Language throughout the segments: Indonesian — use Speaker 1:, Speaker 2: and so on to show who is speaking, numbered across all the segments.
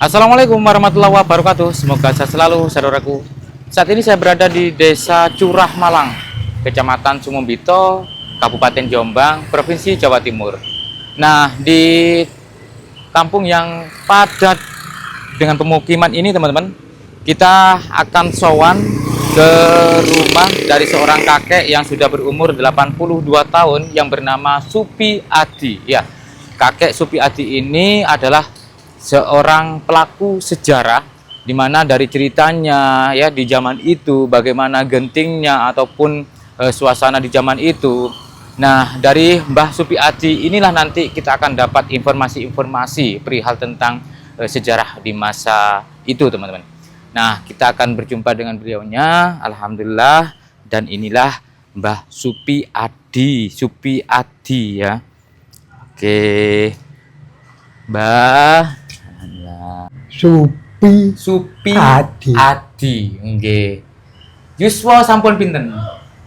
Speaker 1: Assalamualaikum warahmatullahi wabarakatuh. Semoga sehat selalu, saudaraku. Saat ini saya berada di Desa Curah Malang, Kecamatan Sumombito, Kabupaten Jombang, Provinsi Jawa Timur. Nah, di kampung yang padat dengan pemukiman ini, teman-teman, kita akan sowan ke rumah dari seorang kakek yang sudah berumur 82 tahun yang bernama Supi Adi. Ya, kakek Supi Adi ini adalah seorang pelaku sejarah di mana dari ceritanya ya di zaman itu bagaimana gentingnya ataupun suasana di zaman itu. Nah, dari Mbah Supi Adi inilah nanti kita akan dapat informasi-informasi perihal tentang sejarah di masa itu, teman-teman. Nah, kita akan berjumpa dengan beliaunya, alhamdulillah. Dan inilah Mbah Supi Adi, Supi Adi ya. Oke, Mbah Supi Adi, nggih. Yuswa sampun pinten?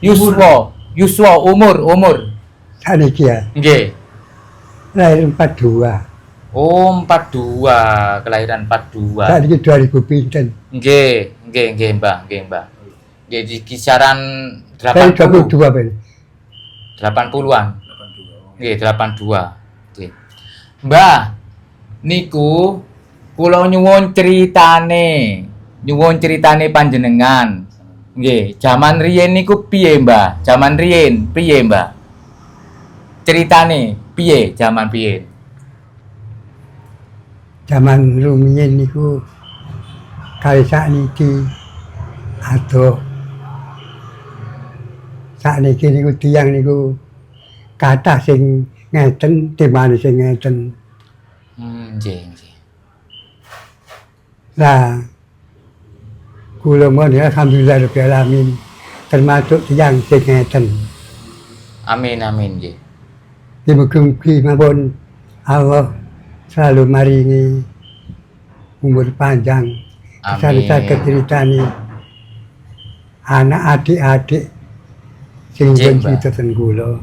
Speaker 1: Yuswa umur.
Speaker 2: Saniki ya,
Speaker 1: Nggih.
Speaker 2: lahir 42.
Speaker 1: Oh, 42, kelahiran 42.
Speaker 2: Saniki 2000 pinten.
Speaker 1: Nggih, Mbah. Jadi kisaran
Speaker 2: Saya
Speaker 1: 80.
Speaker 2: 22 ben.
Speaker 1: 80-an. Nggih, 82. Nggih. Mbah, niku kula nyuwun ceritane panjenengan. Nggih, jaman riyen niku piye, Mbah? Jaman riyen piye, Mbah? Ceritane piye jaman riyen?
Speaker 2: Zaman rumiyin niku kali sakniki adoh. Sakniki niku tiyang niku kathah sing ngeten timane sing ngeten.
Speaker 1: Nggih.
Speaker 2: Lah kula mohon ya alhamdulillah rabbil alamin termasuk tiyang sing ngeten.
Speaker 1: Amin nggih.
Speaker 2: Mugi-mugi mawon Allah selalu maringi umur panjang. Bisa ceritani anak adik-adik sing ceritaken kula.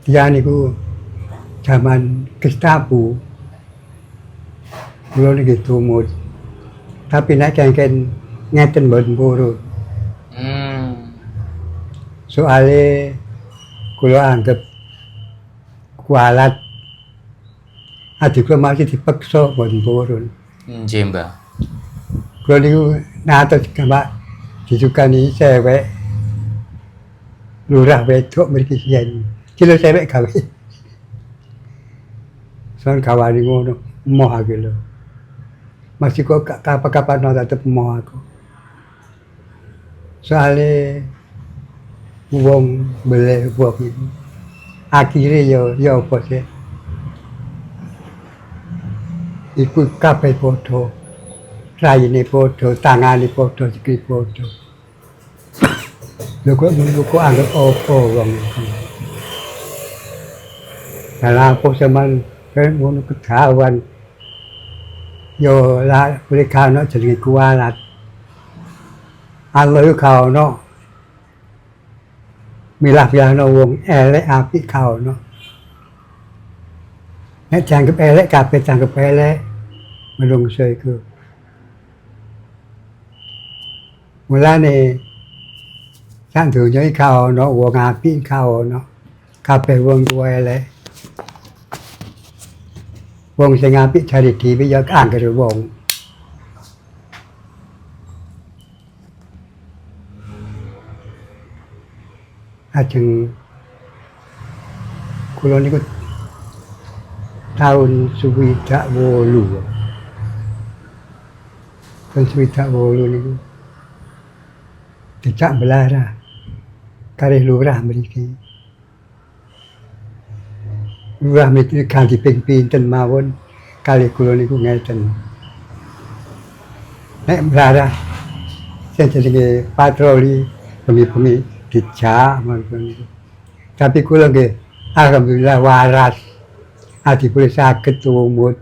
Speaker 2: Ya niku zaman Gestapo kula niki tumut. Tapi nek kengken ngeten mboten purun. Soale kula anggap kualat adik kula masih dipeksa mboten purun.
Speaker 1: Nggih, Mbah.
Speaker 2: Kula niku natos gambar disukani cewek lurah wedok mriki siyen. Kilo cewek gawe. Son kawani ngono, emoh aku lho. Masih kok kapan-kapan tetep emoh aku. Soale wong beli wong iki akhire ya apa sih? Iku kabeh padha. Raine padha, tangane padha, sikile padha. Lho kok anggap apa wong iki? Lah apa sampean ngono kedawan. Yo lah mereka ana jenenge kualat. Allah yo ka ono. Milah-milahno wong elek apik ka ono. Nek dianggep elek kabeh dianggep elek menungso iku. Mulane sak donya iki ka ono wong apik ka ono. Kabeh wong kuwi elek. Wong sing apik jare dhewe ya angger wong. Ajeng kula niku tahun 68. Tahun 68 niku dicak belara kali lurah mriki. Lurah mriki ganti ping pinten mawon kali kula niku ngeten. Nek belara sing jenenge patroli bengi-bengi dijak mawon. Tapi kula nggih alhamdulillah waras. Adi boleh saged tumut.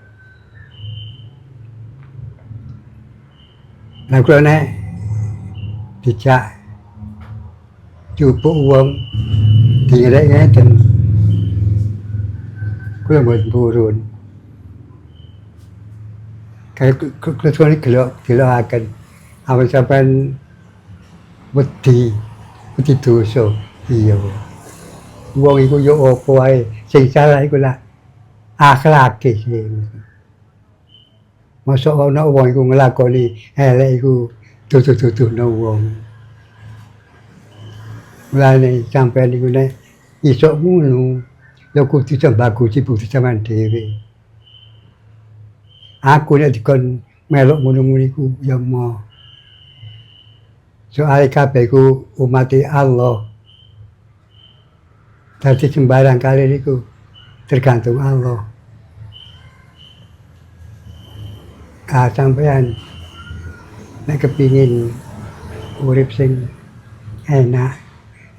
Speaker 2: Lah kula nek dijak jupuk wong direk ngeten. kula mboten purun. Kayak kula gelokaken awan sampean wedi dosa. Iya. Wong iku yo apa wae, sing salah iku lah akhlake sih. Mosok ana wong iku nglakoni elek iku dudu-duduhno wong. Mulane sampeyan iku nek iso ngono, ya kudu bagusi bukti sampean dhewe. Aku nek dikon melok ngono-ngono iku ya mau. Soale kabeh iku umat Allah. Dadi sembarang kali niku tergantung Allah. Sampeyan nek kepingin urip sing enak,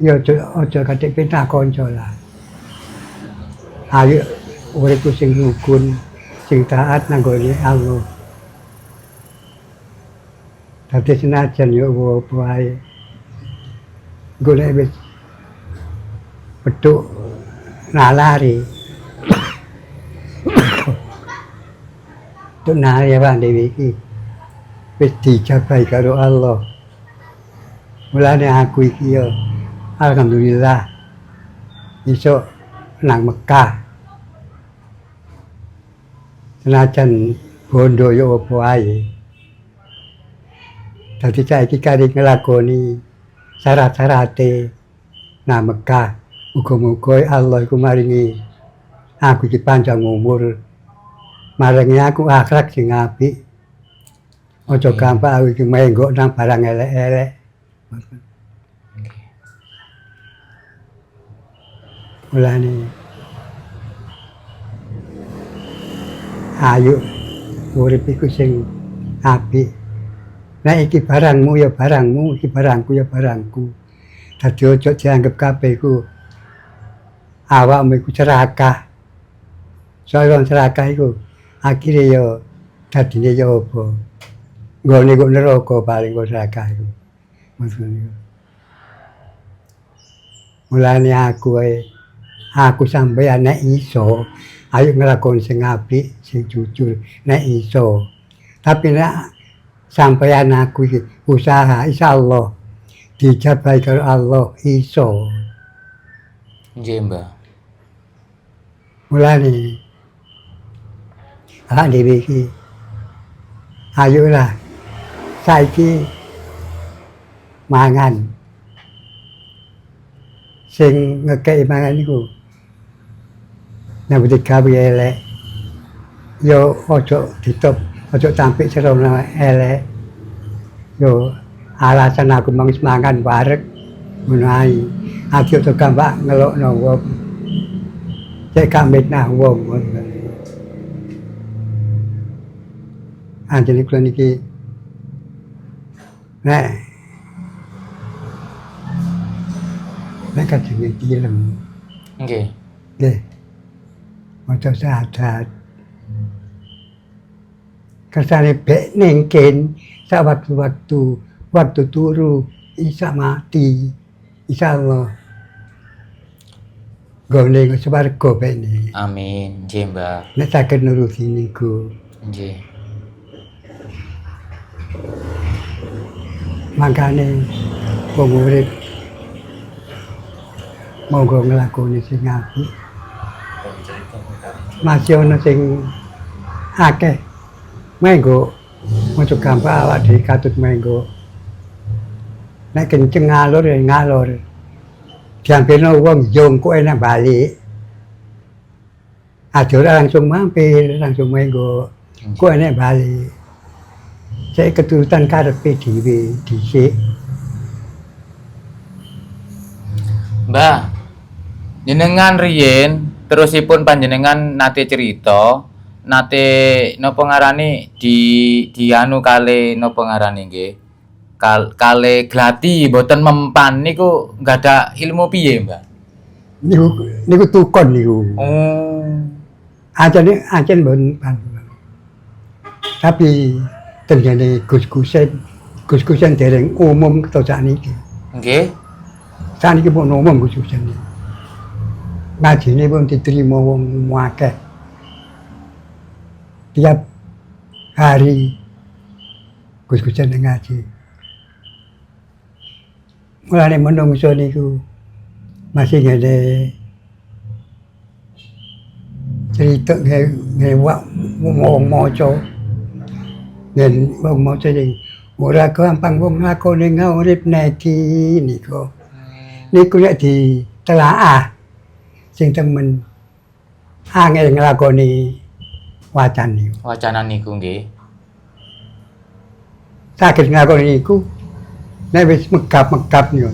Speaker 2: ya aja kathik pindah kanca lah. Ayo urip sing rukun, sing taat nang nggone Allah. Dadi senajan yo apa wae. Golek wis peduk nalari. Peduk nalari awak dhewe iki wis dijabahi karo Allah. Mulane aku iki yo alhamdulillah iso nang Mekah. Senajan bondo yo apa wae. Dadi saiki kari nglakoni syarat-syarate nang Mekah. Muga-muga Allah iku maringi aku iki panjang umur, maringi aku akhlak sing apik. Aja gampang aku iki menggok nang barang elek-elek. Mulane ayo urip iku sing apik. Nek iki barangmu ya barangmu, iki barangku ya barangku. Dadi aja dianggep kabeh iku awakmu iku serakah. Soale serakah iku akhire ya dadine ya apa? Nggone kok neraka paling kok serakah iku. Maksud niku. Mulane aku sampeyan nek iso ayo nglakoni sing apik, sing jujur nek iso. Tapi nek sampeyan aku iki usaha insyaallah dijabahi karo Allah iso.
Speaker 1: Nggih, Mbah.
Speaker 2: Mulane awak dhewe iki ayolah saiki mangan sing ngekeki mangan iku nek gawe elek yo aja ditop, aja tampik serono elek. Yo alasan aku mangis mangan bareng ngono ae. Aja gampang ngelokno wong. Cek gak mitnah wong ngono. Anjene kula niki nek kadang dilem.
Speaker 1: Nggih.
Speaker 2: Nggih. Maca syahadat. Kersane bek ning ken sak waktu turu isa mati. Insyaallah. Gone swarga bene.
Speaker 1: Amin. Nggih, Mbah.
Speaker 2: Nek saged nuruti niku.
Speaker 1: Nggih.
Speaker 2: Makane wong urip monggo nglakoni sing apik. Masih ana sing akeh menggo ojo gampang awak dhewe katut menggo. Nek kenceng ngalur ya ngalur. Diampirno wong yo engko enak balik. Aja ora langsung mampir, langsung menggo. Kok enak balik. Saya keturutan karepe dhewe dhisik.
Speaker 1: Mbah, jenengan riyen terusipun panjenengan nate cerita, nate napa ngarani di anu kale napa ngarani nggih. Kale glati mboten mempan niku nggada ilmu piye, Mbah?
Speaker 2: Niku tukon niku.
Speaker 1: Oh.
Speaker 2: Ancen mboten mempan. Tapi terjadi gus-gusen dereng umum to sakniki.
Speaker 1: Nggih.
Speaker 2: Sakniki pun umum gus-gusen. ngajine pun diterima wong akeh. Tiap hari Gus-Gusan ngaji. Mulane menungso niku masih ngene cerita ngewak wong maca. Dan wong maca sing ora gampang wong nglakoni urip niki niku. Niku nek ditelaah sing temen angel nglakoni wacan niku.
Speaker 1: Wacanan niku nggih.
Speaker 2: Saged nglakoni niku nek wis megap-megap niku.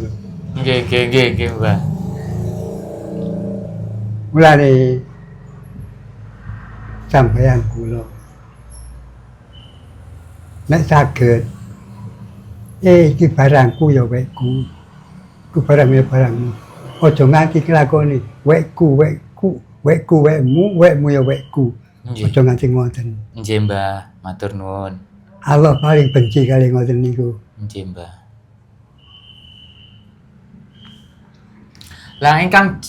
Speaker 1: Nggih, Mbah.
Speaker 2: Mulane sampeyan kula nek saged iki barangku ya wekku. Ku barang ya barangmu. Aja nganti nglakoni wekku, wekmu ya wekku.
Speaker 1: Nggih.
Speaker 2: Aja nganti ngoten.
Speaker 1: Nggih, Mbah. Matur nuwun.
Speaker 2: Allah paling benci kali ngoten niku.
Speaker 1: Nggih, Mbah. Lah ingkang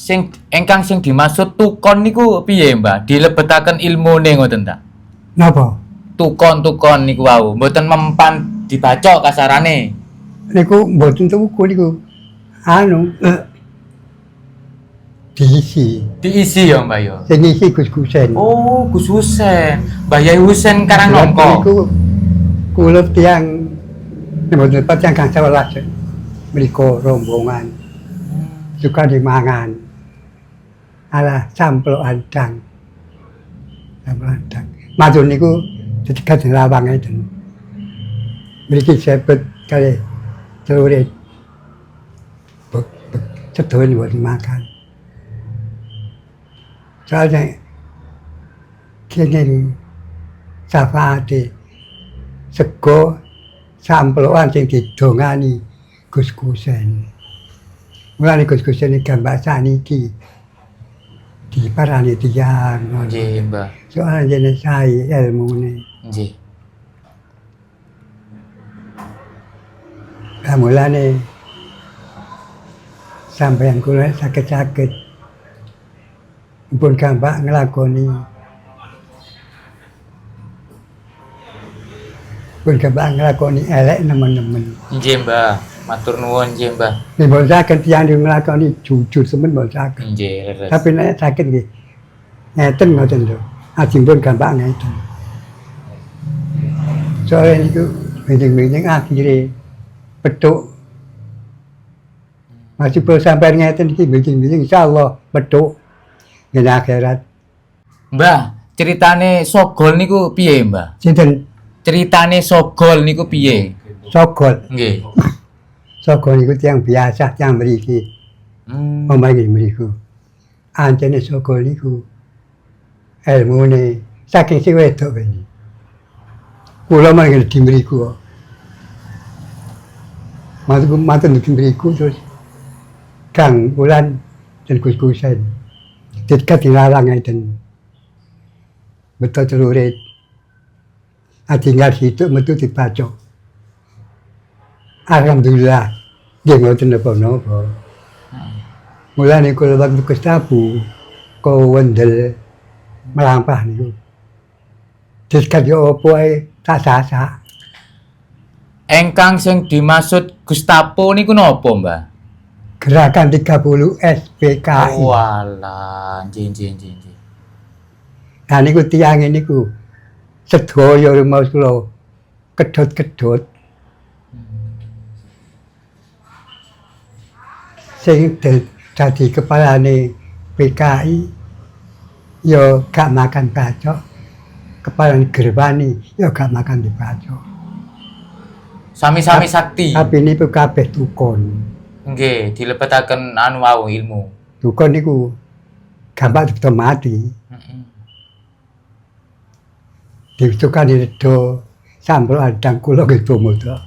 Speaker 1: sing dimaksud tukon niku piye, Mbah? Dilebetaken ilmune ngoten ta?
Speaker 2: Napa?
Speaker 1: Tukon niku wau, mboten mempan dibaca kasarane.
Speaker 2: Niku mboten tuku niku. Diisi.
Speaker 1: Diisi ya, Mbah ya.
Speaker 2: Sing isi Gus-Gusen.
Speaker 1: Oh, Gus Husen. Mbah Yai Husen Karangnongko.
Speaker 2: Niku kula tiyang mboten patang kang 11. Mriku rombongan. Suka dimangan. Alah sampel andang. Matur niku dekat lawang ngeten. Mriki sebet kali telure. Sedaya buat makan. Soalnya kene syafaate sego samploan sing didongani Gus-Gusen. Mulane Gus-Gusen iki gambar saniki diparani tiyang.
Speaker 1: Nggih, Mbah.
Speaker 2: Soalnya jene sae ilmune.
Speaker 1: Nggih.
Speaker 2: Mulane sampeyan kula sakit-sakit pun gampang nglakoni elek nemen-nemen.
Speaker 1: Nggih, Mbah. Matur nuwun nggih, Mbah.
Speaker 2: Nek mboten saged tiyang nglakoni jujur semen mboten saged.
Speaker 1: Nggih, leres.
Speaker 2: Tapi nek saged nggih ngeten ngoten lho. Ajengipun gampang ngeten. Soale niku benjing-benjing akhire petuk. Masih perlu sampai ngeten iki benjing-benjing insyaallah petuk yen akhirat.
Speaker 1: Mbah, ceritane Sogol niku piye, Mbah?
Speaker 2: Sinten
Speaker 1: Ceritane Sogol niku piye?
Speaker 2: Sogol.
Speaker 1: Nggih.
Speaker 2: Sogol niku tiyang biasa tiyang mriki. Omahe mriku. Anjene Sogol niku ilmune saking sing wedok beni. Kula mangke di mriku. Matur di mriku terus Kang Wulan dan Gus-Gusen. Dekat dilarang ngeten. Betul celurit. Tinggal situ metu dibaca. Alhamdulillah. Dia ngoten napa-napa. Mulane kula waktu kestabu kau wendel melampah niku. Dekat yo opo ae tak.
Speaker 1: Engkang sing dimaksud Gestapo niku napa, Mbah?
Speaker 2: Gerakan 30 SPKI.
Speaker 1: Walah, nggih.
Speaker 2: Nah niku tiyang niku sedaya rumaos kula kedhot-kedhot. Sing dadi kepalane PKI ya gak makan bacok. Kepalane Gerwani ya gak makan dibacok.
Speaker 1: Sami-sami sakti.
Speaker 2: Tapi niku kabeh tukon.
Speaker 1: Nggih, dilebetaken anu wau ilmu.
Speaker 2: Tukon niku gampang beto mati. Ditukan itu sampel adang kula gitu moto.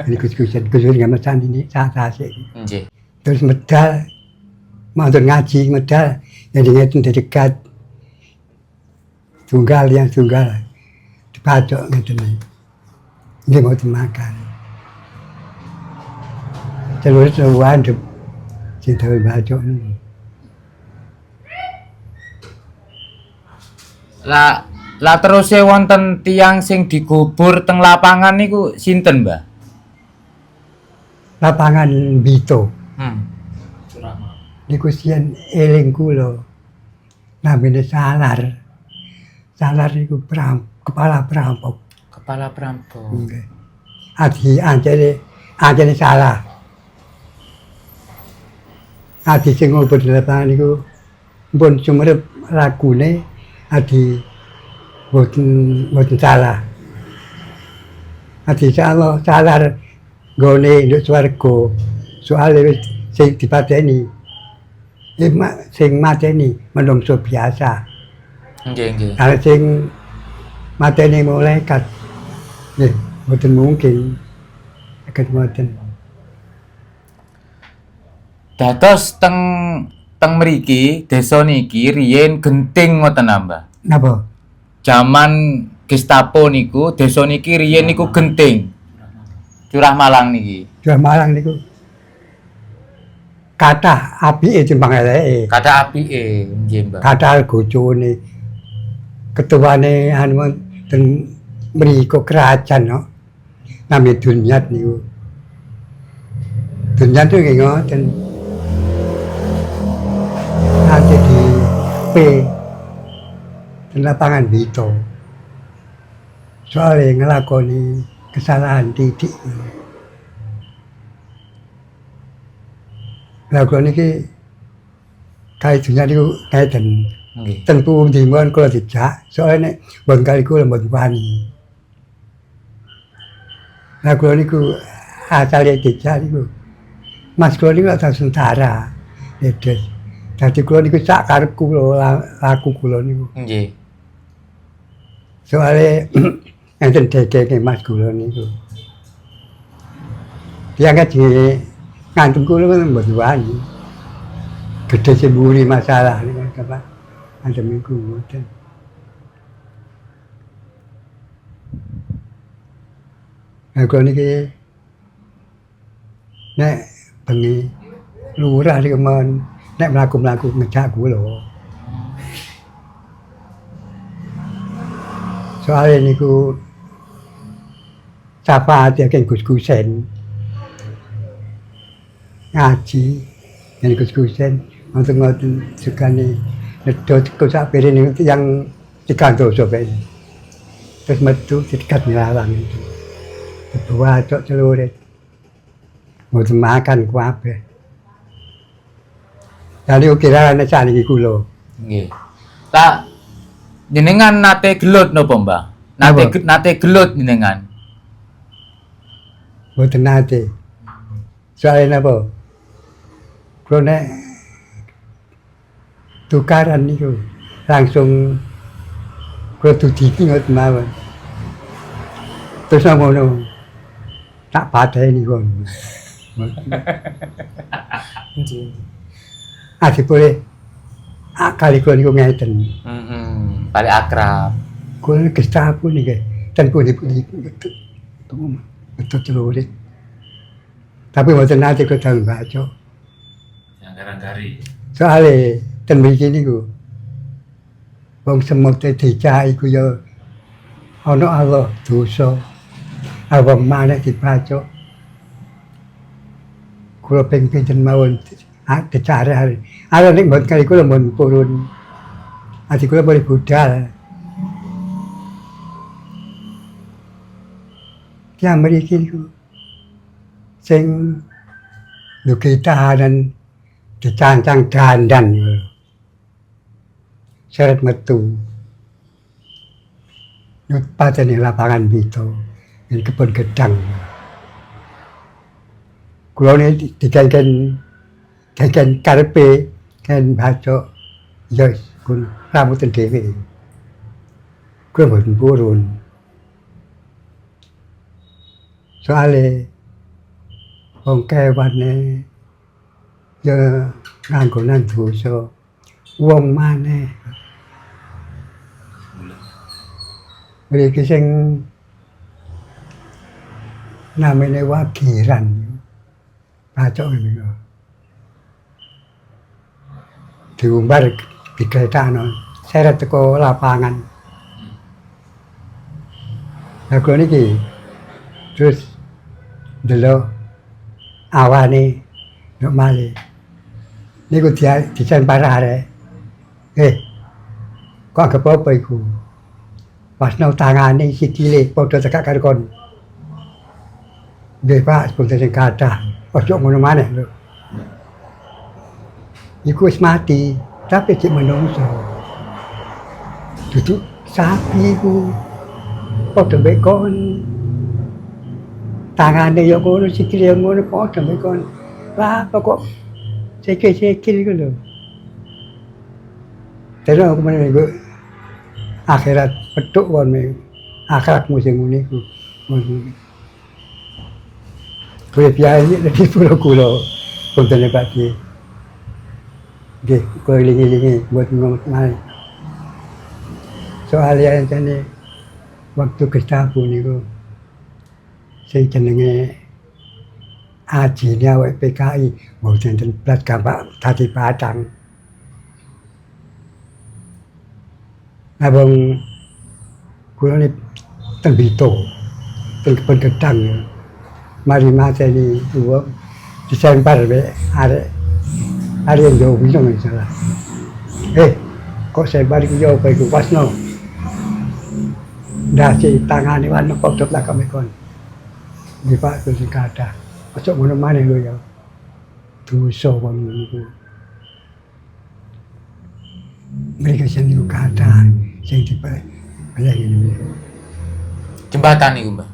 Speaker 2: Ini Gus-Gusen nggak mesan ini sasik.
Speaker 1: Nggih.
Speaker 2: Terus medal, matur ngaji medal, jadi ngeten dekat tunggal dipacok ngeten. Nggih mau dimakan. Telur sewan sing dhewe bacok niku.
Speaker 1: Lah terus wonten tiyang sing digubur teng lapangan niku sinten, Mbah?
Speaker 2: Lapangan Bito.
Speaker 1: Hmm.
Speaker 2: Niku siyen eling kula. Namine Salar. Salar niku kepala perampok.
Speaker 1: Kepala perampok.
Speaker 2: Nggih. Anjene salah. Adi sing ngubur di lapangan niku pun sumerep lagune adi boten salah. Adi Allah Salar nggone nduk swarga. Soale wis sing dipateni sing mateni menungso biasa.
Speaker 1: Nggih.
Speaker 2: Kalau sing mateni malaikat, nggih, mboten mungkin. Saged mboten.
Speaker 1: Dados teng mriki desa niki riyen genting ngoten Mbah.
Speaker 2: Napa?
Speaker 1: Jaman Gestapo niku desa niki riyen niku genting. Curah Malang niki.
Speaker 2: Curah Malang niku kathah apike timbang eleke.
Speaker 1: Kathah apike, nggih, Mbah.
Speaker 2: Kathah gojone. Ketuane anu ten mriko kerajaan no. Nami Dunyat niku. Dunyat niku nggih ngoten. Ate di P di lapangan Bito. Soalnya ngelakoni kesalahan titik. Lakon iki kae Dunyat niku kaiten.
Speaker 1: Nggih.
Speaker 2: Tentu dimun kula dijak, soalnya nek bon kali kula mboten wani. Lah kula niku asale dijak niku. Mas kula niku asal Sentara. Edes. Dadi kula niku sak karepku laku kula niku.
Speaker 1: Nggih.
Speaker 2: Soale enten dekeke Mas kula niku. Dia ngaji ngantem kula kan mboten wani. Gede semburi masalah niku apa. Ada minggu ngoten. Aku niki nek bengi lurah iki men nek mlaku-mlaku ngejak kula. Soale niku syafaat ya Gus Gusen. Ngaji yen Gus Gusen ngoten-ngoten sukane nedot kok sak piring niku yang dikantoso bae. Terus metu dikat nilawang itu. Kedua cok celurit. Mau makan kabeh. Jadi ukirane saniki kula.
Speaker 1: Nggih. Tak jenengan nate gelut napa, Mbah? Nate gelut jenengan.
Speaker 2: Mboten nate. Soale napa? Kula nek tukaran niku langsung kula dudiki ngoten mawon. Terus ngono tak pateni kon. Asih boleh kali kula niku ngeten.
Speaker 1: Paling akrab.
Speaker 2: Kula Gestapo niki ten pundi-pundi betul celurit. Tapi mboten nate kula tau baca.
Speaker 1: Yang garang-gari.
Speaker 2: Soale ten mriki niku wong semut dicak iku ya ana Allah dosa. Apa maneh dibaca. Kula ping-pinten mawon dicare hari. Ala nek mboten kali kula mun purun. Ati kula boleh budal. Ki mriki niku sing duki tahanan dicancang dandan. Seret metu. Nyut pateni lapangan Bito. Ini kebun gedang. Kula ini dikengken karepe kan baca ya kun rambutan dhewe. Kula mboten purun. Soale wong kewane ya nganggonan dosa wong maneh. Mriki sing namanya Wagiran. Baca niku. Diumbar digletakno seret teko lapangan. Lah kula niki terus delok awane nduk malih. Niku dijan parah arek. Kok anggap apa iku? Pasno tangane sikile padha cekak karo kon. Nggih Pak, sepunten sing kathah. Ojo ngono maneh lho. Iku wis mati, tapi cek menungso. Duduk sapi iku padha mbek kon. Tangane ya ngono, sikile ya ngono, padha mbek kon. Lah kok sikil iku lho. Terus aku menunggu akhirat petuk kon akhiratmu sing ngene iku. Kuwi piye iki kula punten Pak Ki. Nggih, kula lingi-lingi buat ngomong malih. Soal yang jane waktu Gestapo niku sing jenenge ajine awake PKI mboten blas gampang dadi padang. Abang kula ni tembito, kebon gedang. Mari mateni dua disempar be arek yang jauh bingung salah. Kok sembar iku jauh bae iku pasno. Ndase tangane wan kodhok lah kami kon. Nggih Pak sing kathah. Ojo ngono maneh lho ya. Dosa kon niku. Mereka sing niku kathah sing dibaleni ngene.
Speaker 1: Jembatan niku, Mbah.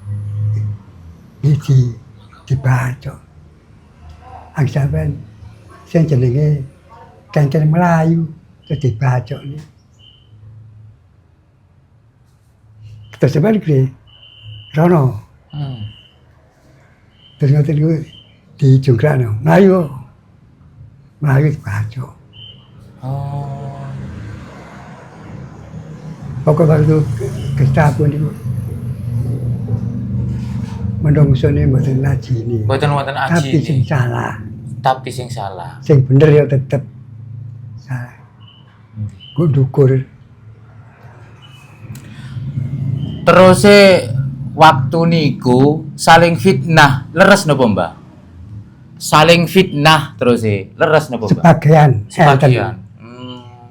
Speaker 2: Iki dibaca. Ang sampean sing jenenge Kengken Melayu terus dibaca ni. Kita sebab ni, Rono. Terus ngoten niku dijungkrakno. Melayu dibaca.
Speaker 1: Oh.
Speaker 2: Pokok waktu Gestapo niku menungso ni mboten ajine.
Speaker 1: Mboten wonten ajine.
Speaker 2: Tapi sing salah.
Speaker 1: Tapi sing salah.
Speaker 2: Sing bener ya tetep salah. Ku ndukur.
Speaker 1: Terus waktu niku saling fitnah, leres napa, Mbah? Saling fitnah terus leres napa, Mbah?
Speaker 2: Sebagian.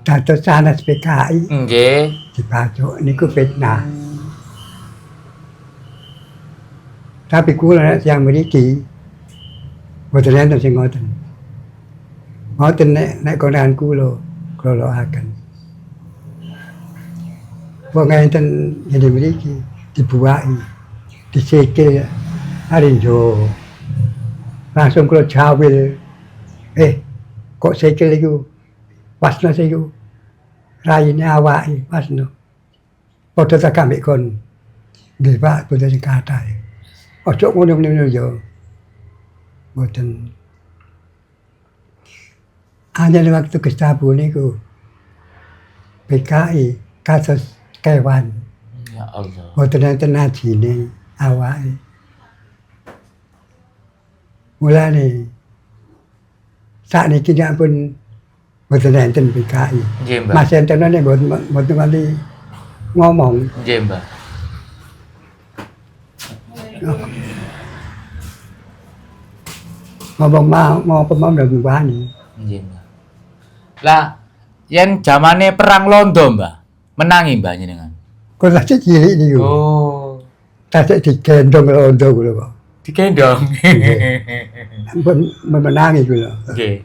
Speaker 2: Dados sanes PKI.
Speaker 1: Nggih.
Speaker 2: Dibaca niku fitnah. Tapi kula yang mriki mboten enten sing ngoten. Ngoten nek konan kula akan. Wong enten ngene mriki dibuaki, disikil arinjo. Langsung kula jawil. Kok sikil iku wasna iku raine awake wasna. Padha tak ambek kon. Nggih Pak, boten sing kathah. Ojo ngono-ngono ya. Mboten. Ada waktu Gestapo niku PKI kasus kewan.
Speaker 1: Ya Allah.
Speaker 2: Mboten enten ajine awake. Mulane sakniki pun mboten enten PKI.
Speaker 1: Nggih, Mbah.
Speaker 2: Mas entene mboten nganti ngomong.
Speaker 1: Nggih, Mbah.
Speaker 2: Ngomong ndak wani.
Speaker 1: Nggih, Mbah. Lah, yen zamane perang Londo, Mbah. Menangi Mbah jenengan.
Speaker 2: Kok tasik cilik niku.
Speaker 1: Oh,
Speaker 2: Tasik digendong londo kula kok.
Speaker 1: digendong.
Speaker 2: Ampun menangi kula.
Speaker 1: Nggih.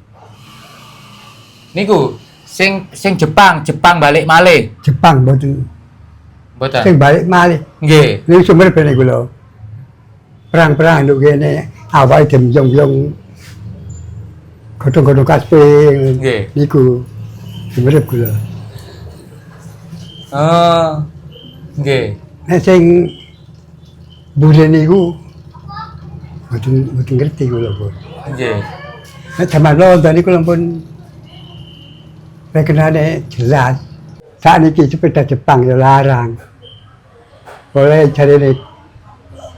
Speaker 1: Niku sing Jepang balik malih.
Speaker 2: Jepang mboten.
Speaker 1: Mboten.
Speaker 2: Sing balik malih.
Speaker 1: Nggih.
Speaker 2: Niku sumber bene kula. Perang-perang nduk kene awake demjong-jong godhong-godhong kasping.
Speaker 1: Nggih.
Speaker 2: Niku sumber kula.
Speaker 1: Oh. Nggih.
Speaker 2: Nek sing bulan niku mboten ngerti kula pun.
Speaker 1: Nggih.
Speaker 2: Nek zaman Londo niku pun rekenane jelas. Sakniki sepeda Jepang ya larang. Boleh jarine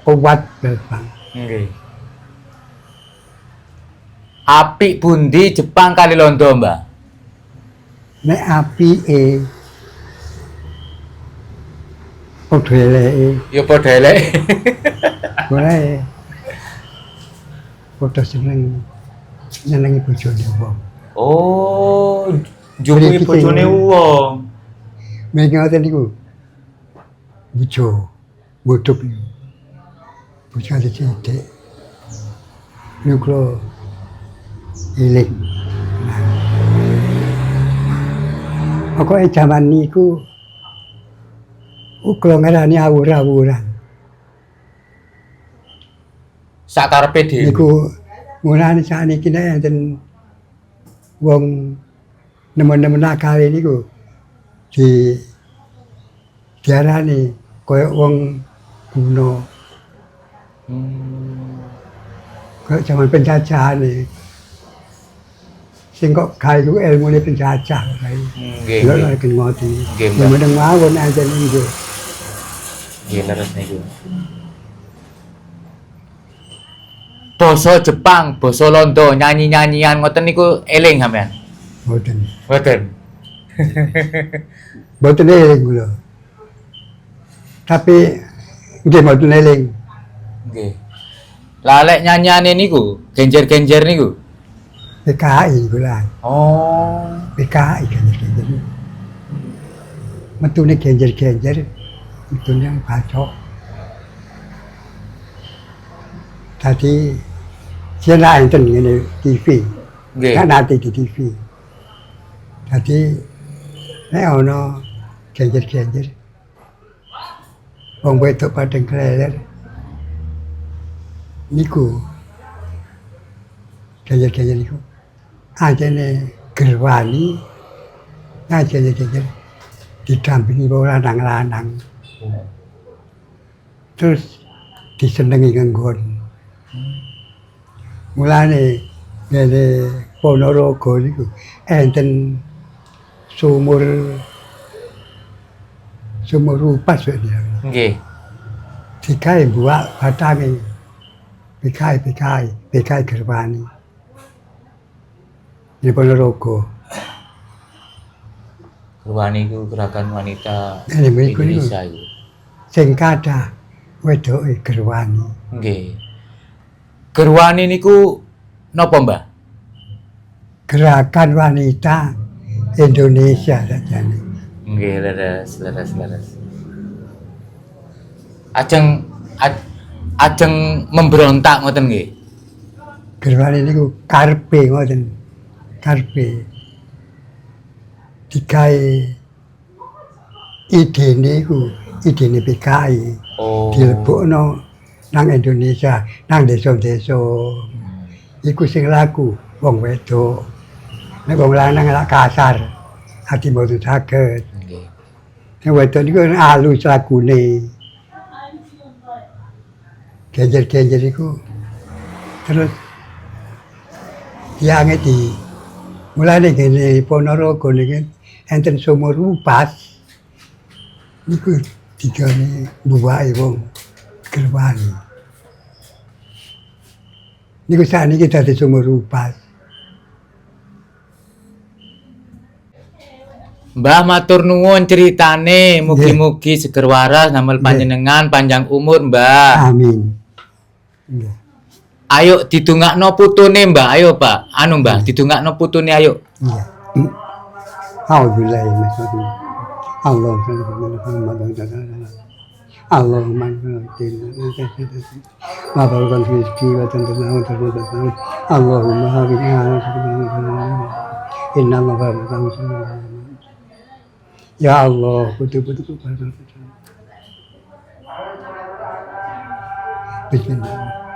Speaker 2: kuat Jepang.
Speaker 1: Nggih. Apik pundi Jepang kali Londo, Mbah?
Speaker 2: Nek apike Padha eleke.
Speaker 1: Ya padha elek.
Speaker 2: Mulai padha nyenengi bojone wong.
Speaker 1: Oh, njupuk
Speaker 2: Mriki
Speaker 1: bojone
Speaker 2: sing-
Speaker 1: wong.
Speaker 2: Mriki ngoten niku. Bojo, bodhok niku. Bojo sithik. Niku kula eling. Pokoke jaman niku kula ngarani awur-awuran.
Speaker 1: Sakarepe dhewe.
Speaker 2: Niku mulane sakniki nek enten wong nemen-nemen akal niku diarani kaya wong kuno, kaya jaman penjajahan iki. Sing kok gawe ku ilmune penjajah kae.
Speaker 1: Nggih.
Speaker 2: Lha
Speaker 1: Nggih.
Speaker 2: nek ngoten.
Speaker 1: Nggih, Mbak.
Speaker 2: Nemen mawon enten niku.
Speaker 1: Nggih leres niku. Basa Jepang, basa Londo, nyanyi-nyanyian ngoten niku eling sampean.
Speaker 2: Mboten.
Speaker 1: Mboten.
Speaker 2: Mboten eling kula. Tapi nggih mboten eling.
Speaker 1: Nggih. Lah lek nyanyiane niku, genjer-genjer niku.
Speaker 2: PKI kula.
Speaker 1: Oh.
Speaker 2: PKI genjer-genjer. Metune genjer-genjer, metune yang bacok. Tadi saya enten ngene TV.
Speaker 1: Nggih.
Speaker 2: Kan ate di TV. Tadi nek ana genjer-genjer. Wong wedok padang kleler. Niku genjer-genjer niku. Ajene gerwani, genjer-genjer didampingi wong lanang-lanang. Terus disenengi nggon. Mulane ngene Ponorogo niku enten sumur upas wae.
Speaker 1: Nggih.
Speaker 2: Digawe buak batange. PKI gerwani. Di Ponorogo.
Speaker 1: Gerwani iku gerakan wanita
Speaker 2: Ini mriku niku.
Speaker 1: Indonesia iku.
Speaker 2: Sing kathah wedoke gerwani.
Speaker 1: Nggih. Gerwani niku napa, Mbah?
Speaker 2: Gerakan wanita Indonesia sajane.
Speaker 1: Nggih, leres. Ajeng memberontak ngoten nggih.
Speaker 2: Gerwani niku karepe ngoten. Karepe digawe idene PKI
Speaker 1: Oh.
Speaker 2: dilebokno nang Indonesia, nang desa-desa. Iku sing laku wong wedok. Nek wong lanang lak kasar, ati mboten saged.
Speaker 1: Nggih.
Speaker 2: Nek wedok niku alus lakune. Genjer-genjer iku terus diange di mulane kene Ponorogo niki enten sumur upas niku digane buwake wong gerwani. Niku sakniki dadi sumur upas.
Speaker 1: Mbah matur nuwun ceritane, mugi-mugi seger waras damel panjenengan panjang umur, Mbah.
Speaker 2: Amin. Nggih.
Speaker 1: Ayo didongakno putune, Mbah. Ayo, Pak. Anu, Mbah, didongakno putune ayo.
Speaker 2: Iya. Alhamdulillah. Allahumma mabarkan rizki wa tantanah Allahumma habibna inna mabarkan ya Allah betul-betul Bismillah.